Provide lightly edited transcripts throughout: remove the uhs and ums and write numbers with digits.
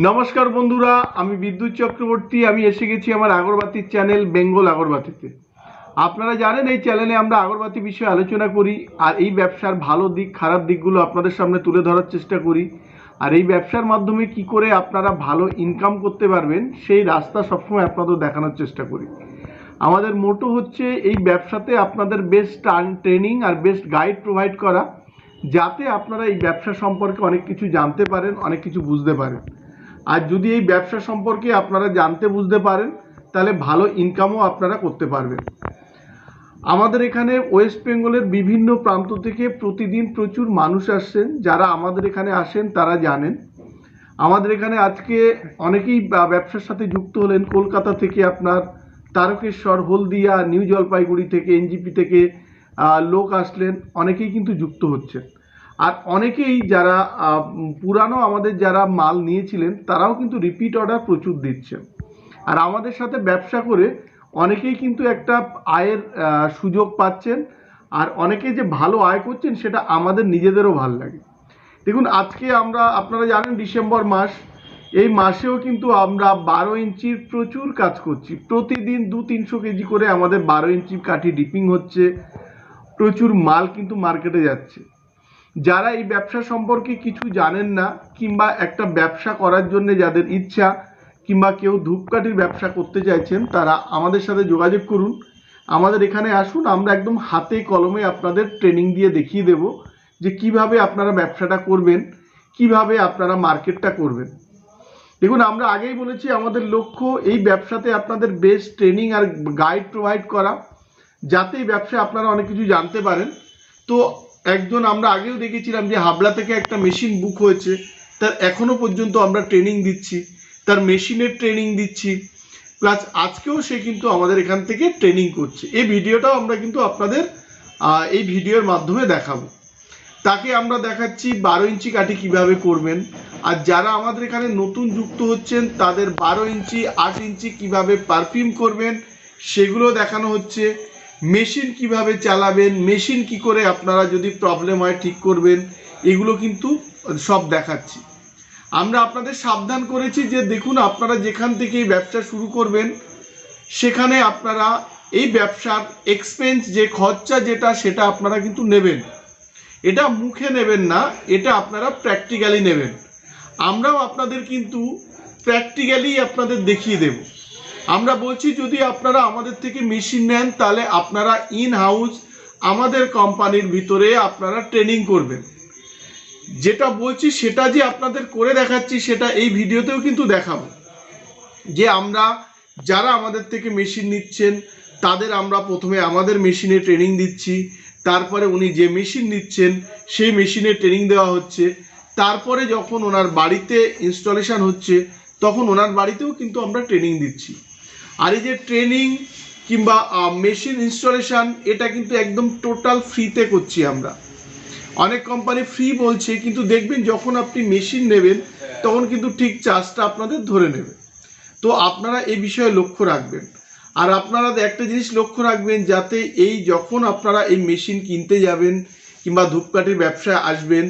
নমস্কার বন্ধুরা, আমি বিদ্যুৎ চক্রবর্তী। আমি এসে গেছি আমার আগরবাতির চ্যানেল বেঙ্গল আগরবাতিতে। আপনারা জানেন এই চ্যানেলে আমরা আগরবাতি বিষয়ে আলোচনা করি আর এই ব্যবসার ভালো দিক খারাপ দিকগুলো আপনাদের সামনে তুলে ধরার চেষ্টা করি। আর এই ব্যবসার মাধ্যমে কি করে আপনারা ভালো ইনকাম করতে পারবেন সেই রাস্তা সবসময় আপনাদের দেখানোর চেষ্টা করি। আমাদের মোটো হচ্ছে এই ব্যবসাতে আপনাদের বেস্ট ট্রেনিং আর বেস্ট গাইড প্রোভাইড করা, যাতে আপনারা এই ব্যবসা সম্পর্কে অনেক কিছু জানতে পারেন, অনেক কিছু বুঝতে পারেন। আর যদি এই ব্যবসা সম্পর্কে আপনারা জানতে বুঝতে পারেন তাহলে ভালো ইনকামও আপনারা করতে পারবেন। আমাদের এখানে ওয়েস্ট বেঙ্গলের বিভিন্ন প্রান্ত থেকে প্রতিদিন প্রচুর মানুষ আসছেন। যারা আমাদের এখানে আসেন তারা জানেন। আমাদের এখানে আজকে অনেকেই ব্যবসার সাথে যুক্ত হলেন। কলকাতা থেকে আপনার তারকেশ্বর, হলদিয়া, নিউ জলপাইগুড়ি থেকে, এনজিপি থেকে লোক আসলেন, অনেকেই কিন্তু যুক্ত হচ্ছেন। আর অনেকেই যারা পুরানো আমাদের যারা মাল নিয়েছিলেন তারাও কিন্তু রিপিট অর্ডার প্রচুর দিচ্ছেন। আর আমাদের সাথে ব্যবসা করে অনেকেই কিন্তু একটা আয়ের সুযোগ পাচ্ছেন। আর অনেকে যে ভালো আয় করছেন সেটা আমাদের নিজেদেরও ভালো লাগে। দেখুন, আজকে আপনারা জানেন ডিসেম্বর মাস, এই মাসেও কিন্তু আমরা 12 ইঞ্চির প্রচুর কাজ করছি। প্রতিদিন 200-300 কেজি করে আমাদের 12 ইঞ্চি কাঠি ডিপিং হচ্ছে। প্রচুর মাল কিন্তু মার্কেটে যাচ্ছে। যারা এই ব্যবসা সম্পর্কে কিছু জানেন না কিংবা একটা ব্যবসা করার জন্য যাদের ইচ্ছা কিংবা কেউ ধূপকাঠির ব্যবসা করতে চাইছেন তারা আমাদের সাথে যোগাযোগ করুন। আমাদের এখানে আসুন, আমরা একদম হাতে কলমে আপনাদের ট্রেনিং দিয়ে দেখিয়ে দেব যে কিভাবে আপনারা ব্যবসাটা করবেন, কিভাবে আপনারা মার্কেটটা করবেন। দেখুন, আমরা আগেই বলেছি আমাদের লক্ষ্য এই ব্যবসাতে আপনাদের বেস্ট ট্রেনিং আর গাইড প্রোভাইড করা, যাতে এই ব্যবসায় আপনারা অনেক কিছু জানতে পারেন। তো আমরা আগেও দেখেছিলাম যে হাবড়া থেকে একটা মেশিন বুক হয়েছে, তার এখনো পর্যন্ত আমরা ট্রেনিং দিচ্ছি, তার মেশিনের ট্রেনিং দিচ্ছি, প্লাস আজকেও সে কিন্তু আমাদের এখান থেকে ট্রেনিং করছে। এই ভিডিওটাও আমরা কিন্তু আপনাদের এই ভিডিওর মাধ্যমে দেখাবো। তাকে আমরা দেখাচ্ছি 12 ইঞ্চি কাঠি কিভাবে করবেন। আর যারা আমাদের এখানে নতুন যুক্ত হচ্ছেন তাদের 12 ইঞ্চি 8 ইঞ্চি কিভাবে পারফিউম করবেন সেগুলো দেখানো হচ্ছে। মেশিন কিভাবে চালাবেন, মেশিন কি করে আপনারা যদি প্রবলেম হয় ঠিক করবেন, এগুলো কিন্তু সব দেখাচ্ছি। আমরা আপনাদের সাবধান করেছি যে দেখুন, আপনারা যেখান থেকে এই ব্যবসা শুরু করবেন সেখানে আপনারা এই ব্যবসার এক্সপেন্স যে খরচা সেটা আপনারা কিন্তু নেবেন। এটা মুখে নেবেন না, এটা আপনারা প্র্যাকটিক্যালি নেবেন। আমরাও আপনাদের কিন্তু প্র্যাকটিক্যালি আপনাদের দেখিয়ে দেব। আমরা বলছি যদি আপনারা আমাদের থেকে মেশিন নেন তাহলে আপনারা ইন হাউস আমাদের কোম্পানির ভিতরে আপনারা ট্রেনিং করবেন। যেটা বলছি সেটা যে আপনাদের করে দেখাচ্ছি সেটা এই ভিডিওতেও কিন্তু দেখাবো। যে আমরা যারা আমাদের থেকে মেশিন নিচ্ছেন তাদের আমরা প্রথমে আমাদের মেশিনে ট্রেনিং দিচ্ছি, তারপরে উনি যে মেশিন নিচ্ছেন সেই মেশিনে ট্রেনিং দেওয়া হচ্ছে, তারপরে যখন ওনার বাড়িতে ইনস্টলেশন হচ্ছে তখন ওনার বাড়িতেও কিন্তু আমরা ট্রেনিং দিচ্ছি। আর এই যে ট্রেনিং কিংবা মেশিন ইনস্টলেশন এটা কিন্তু একদম টোটাল ফ্রিতে করছি আমরা। অনেক কোম্পানি ফ্রি বলছে, কিন্তু দেখবেন যখন আপনি মেশিন নেবেন তখন কিন্তু ঠিক চার্জটা আপনাদের ধরে নেবে। তো আপনারা এই বিষয়ে লক্ষ্য রাখবেন। আর আপনারা একটা জিনিস লক্ষ্য রাখবেন, যাতে যখন আপনারা এই মেশিন কিনতে যাবেন কিংবা ধূপকাঠির ব্যবসায় আসবেন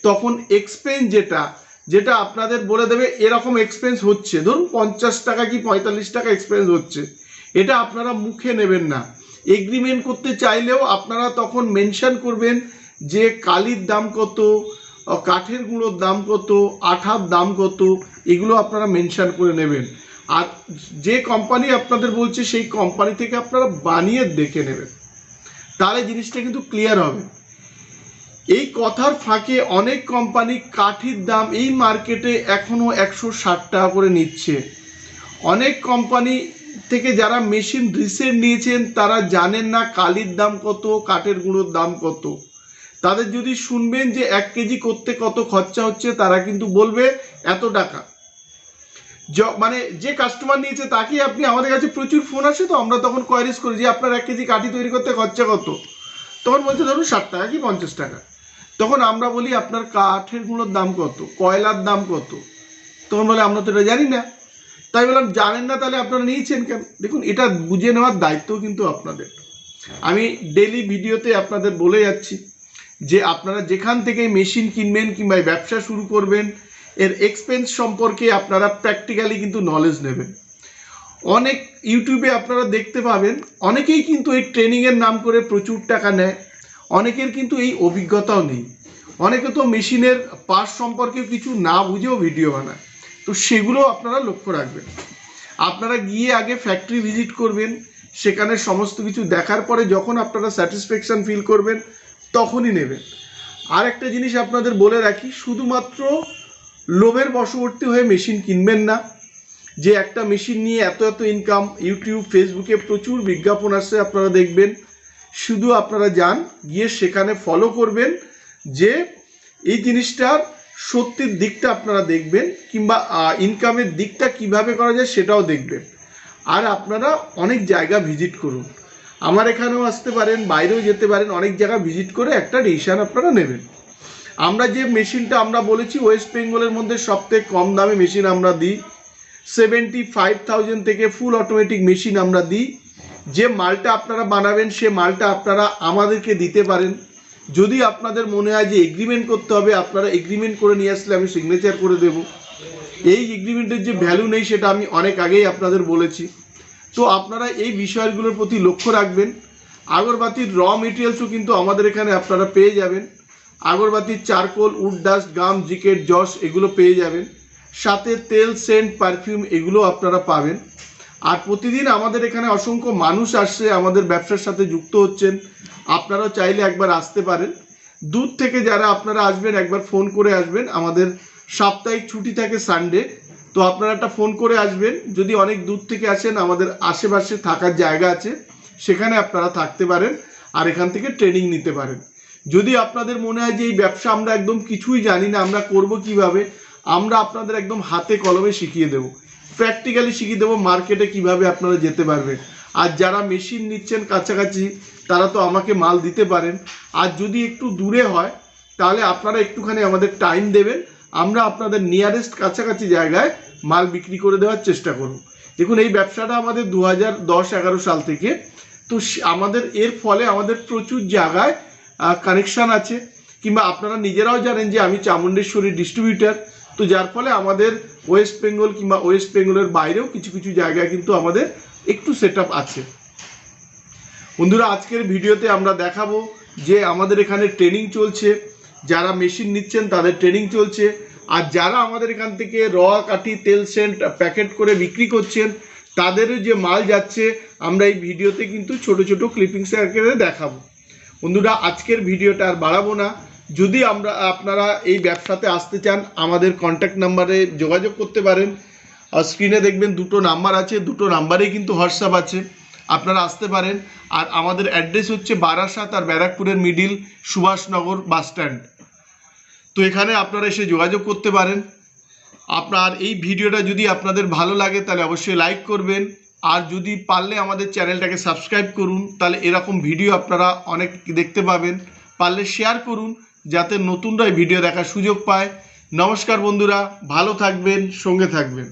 তখন এক্সপেন্স যেটা আপনাদের বলে দেবে এরকম এক্সপেন্স হচ্ছে, ধরুন 50 টাকা কি 45 টাকা এক্সপেন্স হচ্ছে, এটা আপনারা মুখে নেবেন না। এগ্রিমেন্ট করতে চাইলেও আপনারা তখন মেনশন করবেন যে কালির দাম কত, কাঠের গুঁড়োর দাম কত, আঠার দাম কত, এগুলো আপনারা মেনশন করে নেবেন। আর যে কোম্পানি আপনাদের বলছে সেই কোম্পানি থেকে আপনারা বানিয়ে দেখে নেবেন, তাহলে জিনিসটা কিন্তু ক্লিয়ার হবে। এই কথার ফাঁকে অনেক কোম্পানি কাঠির দাম এই মার্কেটে এখনও 160 টাকা করে নিচ্ছে। অনেক কোম্পানি থেকে যারা মেশিন রিসেন্ট নিয়েছেন তারা জানেন না কালির দাম কত, কাঠের গুঁড়োর দাম কত। তাদের যদি শুনবেন যে 1 কেজি করতে কত খরচা হচ্ছে তারা কিন্তু বলবে এত টাকা। মানে যে কাস্টমার নিয়েছে তাকে আপনি, আমাদের কাছে প্রচুর ফোন আসে, তো আমরা তখন কোয়ারিজ করি যে আপনার 1 কেজি কাঠি তৈরি করতে খরচা কত, তখন বলছে ধরুন 60 টাকা কি 50 টাকা। তখন আমরা বলি আপনার কাঠের গুঁড়োর দাম কত, কয়লার দাম কত, তখন বলে আমরা তো এটা জানি না। তাই বললাম জানেন না তাহলে আপনারা নিয়েছেন কেন। দেখুন, এটা বুঝে নেওয়ার দায়িত্ব কিন্তু আপনাদের। আমি ডেলি ভিডিওতে আপনাদের বলে যাচ্ছি যে আপনারা যেখান থেকে মেশিন কিনবেন কিংবা ব্যবসা শুরু করবেন এর এক্সপেন্স সম্পর্কে আপনারা প্র্যাকটিক্যালি কিন্তু নলেজ নেবেন। অনেক ইউটিউবে আপনারা দেখতে পাবেন অনেকেই কিন্তু এই ট্রেনিংয়ের নাম করে প্রচুর টাকা নেয়, অনেকের কিন্তু এই অভিজ্ঞতাও নেই, অনেকে তো মেশিনের পার্টস সম্পর্কে কিছু না বুঝেও ভিডিও বানায়। তো সেগুলো আপনারা লক্ষ্য রাখবেন। আপনারা গিয়ে আগে ফ্যাক্টরি ভিজিট করবেন, সেখানে সমস্ত কিছু দেখার পরে যখন আপনারা স্যাটিসফ্যাকশান ফিল করবেন তখনই নেবেন। আর একটা জিনিস আপনাদের বলে রাখি, শুধুমাত্র লোভের বশবর্তী হয়ে মেশিন কিনবেন না, যে একটা মেশিন নিয়ে এত এত ইনকাম, ইউটিউব ফেসবুকে প্রচুর বিজ্ঞাপন আসছে আপনারা দেখবেন। শুধু আপনারা যান, গিয়ে সেখানে ফলো করবেন যে এই জিনিসটার সত্যির দিকটা আপনারা দেখবেন, কিংবা ইনকামের দিকটা কিভাবে করা যায় সেটাও দেখবেন। আর আপনারা অনেক জায়গা ভিজিট করুন, আমার এখানেও আসতে পারেন, বাইরেও যেতে পারেন, অনেক জায়গা ভিজিট করে একটা ডিসিশন আপনারা নেবেন। আমরা যে মেশিনটা আমরা বলেছি ওয়েস্ট বেঙ্গলের মধ্যে সবথেকে কম দামে মেশিন আমরা দিই, 75,000 থেকে ফুল অটোমেটিক মেশিন আমরা দিই। যে মালটা আপনারা বানাবেন সে মালটা আপনারা আমাদেরকে দিতে পারেন। যদি আপনাদের মনে হয় যে এগ্রিমেন্ট করতে হবে, আপনারা এগ্রিমেন্ট করে নিয়ে আসলে আমি সিগনেচার করে দেব। এই এগ্রিমেন্টের যে ভ্যালু নেই সেটা আমি অনেক আগেই আপনাদের বলেছি। তো আপনারা এই বিষয়গুলোর প্রতি লক্ষ্য রাখবেন। আগরবাতির র মেটেরিয়ালসও কিন্তু আমাদের এখানে আপনারা পেয়ে যাবেন। আগরবাতির charcoal, would dust, gum, জিকেট, Jos এগুলো পেয়ে যাবেন। সাথে তেল, সেন্ট, পারফিউম এগুলো আপনারা পাবেন। আর প্রতিদিন আমাদের এখানে অসংখ্য মানুষ আসছে, আমাদের ব্যবসার সাথে যুক্ত হচ্ছেন। আপনারাও চাইলে একবার আসতে পারেন। দূর থেকে যারা আপনারা আসবেন একবার ফোন করে আসবেন। আমাদের সাপ্তাহিক ছুটি থাকে সানডে, তো আপনারা একটা ফোন করে আসবেন। যদি অনেক দূর থেকে আসেন, আমাদের আশেপাশে থাকার জায়গা আছে, সেখানে আপনারা থাকতে পারেন আর এখান থেকে ট্রেনিং নিতে পারেন। যদি আপনাদের মনে হয় যে এই ব্যবসা আমরা একদম কিছুই জানি না, আমরা করব কিভাবে, আমরা আপনাদের একদম হাতে কলমে শিখিয়ে দেব, প্র্যাকটিক্যালি শিখিয়ে দেবো মার্কেটে কিভাবে আপনারা যেতে পারবেন। আর যারা মেশিন নিচ্ছেন কাছাকাছি, তারা তো আমাকে মাল দিতে পারেন। আর যদি একটু দূরে হয় তাহলে আপনারা একটুখানি আমাদের টাইম দেবেন, আমরা আপনাদের নিয়ারেস্ট কাছাকাছি জায়গায় মাল বিক্রি করে দেওয়ার চেষ্টা করব। দেখুন, এই ব্যবসাটা আমাদের 2010-11 সাল থেকে, তো আমাদের এর ফলে আমাদের প্রচুর জায়গায় কানেকশান আছে, কিংবা আপনারা নিজেরাও জানেন যে আমি চামুণ্ডেশ্বরী ডিস্ট্রিবিউটার। তো যার ফলে আমাদের ওয়েস্ট বেঙ্গল কিংবা ওয়েস্ট বেঙ্গলের বাইরেও কিছু কিছু জায়গায় কিন্তু আমাদের একটু সেট আপ আছে। বন্ধুরা, আজকের ভিডিওতে আমরা দেখাবো যে আমাদের এখানে ট্রেনিং চলছে, যারা মেশিন নিচ্ছেন তাদের ট্রেনিং চলছে, আর যারা আমাদের এখান থেকে র কাঠি, তেল, সেন্ট প্যাকেট করে বিক্রি করছেন তাদেরও যে মাল যাচ্ছে আমরা এই ভিডিওতে কিন্তু ছোট ছোট ক্লিপিংস আকারে দেখাবো। বন্ধুরা, আজকের ভিডিওটা আর বাড়াবো না। যদি আপনারা এই ব্যবসাতে আসতে চান, আমাদের কন্ট্যাক্ট নাম্বারে যোগাযোগ করতে পারেন। আর স্ক্রিনে দেখবেন দুটো নাম্বার আছে, দুটো নাম্বারেই কিন্তু হোয়াটসঅ্যাপ আছে, আপনারা আসতে পারেন। আর আমাদের অ্যাড্রেস হচ্ছে বারাসাত আর ব্যারাকপুরের মিডিল, সুভাষনগর বাস স্ট্যান্ড। তো এখানে আপনারা এসে যোগাযোগ করতে পারেন। আপনার এই ভিডিওটা যদি আপনাদের ভালো লাগে তাহলে অবশ্যই লাইক করবেন, আর যদি পারলে আমাদের চ্যানেলটাকে সাবস্ক্রাইব করুন, তাহলে এরকম ভিডিও আপনারা অনেক দেখতে পাবেন। পারলে শেয়ার করুন যাতে নতুনরা এই ভিডিও দেখার সুযোগ পায়। নমস্কার বন্ধুরা, ভালো থাকবেন, সঙ্গে থাকবেন।